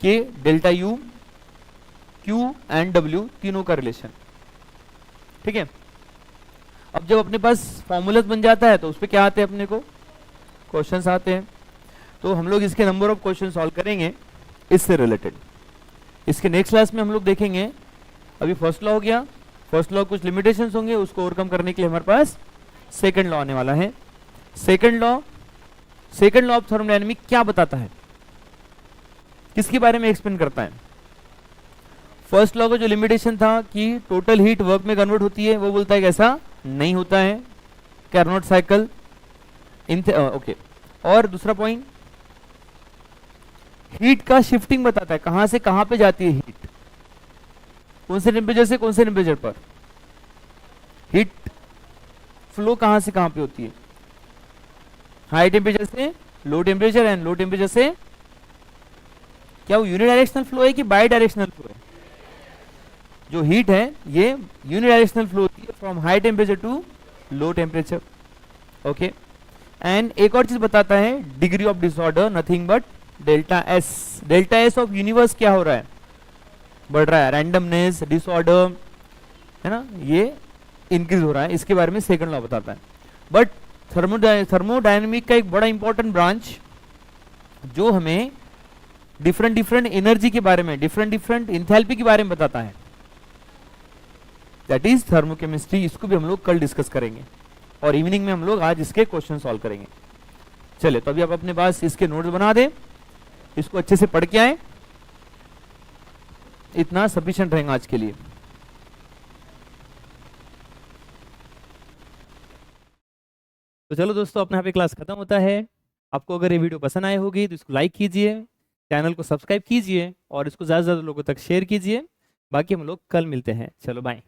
कि delta U, Q and W तीनों का रिलेशन, ठीक है। अब जब अपने पास फॉर्मूलाज बन जाता है तो उस पर क्या आते हैं, अपने को क्वेश्चंस आते हैं। तो हम लोग इसके नंबर ऑफ क्वेश्चन सॉल्व करेंगे इससे रिलेटेड। इसके नेक्स्ट क्लास में हम लोग देखेंगे, अभी फर्स्ट लॉ हो गया, फर्स्ट लॉ कुछ लिमिटेशंस होंगे, उसको ओवरकम करने के लिए हमारे पास सेकंड लॉ आने वाला है। सेकंड लॉ ऑफ थर्मोडायनामिक क्या बताता है, किसके बारे में एक्सप्लेन करता है। फर्स्ट लॉ का जो लिमिटेशन था कि टोटल हीट वर्क में कन्वर्ट होती है, वो बोलता है कि ऐसा नहीं होता है, कार्नोट साइकिल ओके। और दूसरा पॉइंट, हीट का शिफ्टिंग बताता है, कहां से कहां पे जाती है हीट, कौन से टेम्परेचर से कौन से टेम्परेचर पर हीट फ्लो कहां से कहां पे होती है, हाई टेम्परेचर से low temperature and low temperature से, क्या वो यूनिडायरेक्शनल फ्लो है कि बाई डायरेक्शनल फ्लो है। जो हीट है ये यूनिडायरेक्शनल फ्लो होती है from high temperature to low temperature, okay. And एक और चीज बताता है, degree of disorder nothing but delta S. Delta S of universe क्या हो रहा है, बढ़ रहा है, रैंडमनेस, डिसऑर्डर, है ना, ये इंक्रीज हो रहा है। इसके बारे में सेकंड लॉ बताता है। बट थर्मोडायनेमिक का एक बड़ा इंपॉर्टेंट ब्रांच जो हमें डिफरेंट एनर्जी के बारे में, डिफरेंट इंथैल्पी के बारे में बताता है, दैट इज थर्मोकेमिस्ट्री। इसको भी हम लोग कल डिस्कस करेंगे और इवनिंग में हम लोग आज इसके क्वेश्चन सॉल्व करेंगे। चलिए, तो अभी आप अपने पास इसके नोट्स बना दें, इसको अच्छे से पढ़ के आए, इतना सफिशिएंट रहेगा आज के लिए। तो चलो दोस्तों, अपने यहाँ पे क्लास खत्म होता है। आपको अगर ये वीडियो पसंद आए होगी तो इसको लाइक कीजिए, चैनल को सब्सक्राइब कीजिए और इसको ज़्यादा से ज़्यादा लोगों तक शेयर कीजिए। बाकी हम लोग कल मिलते हैं। चलो बाय।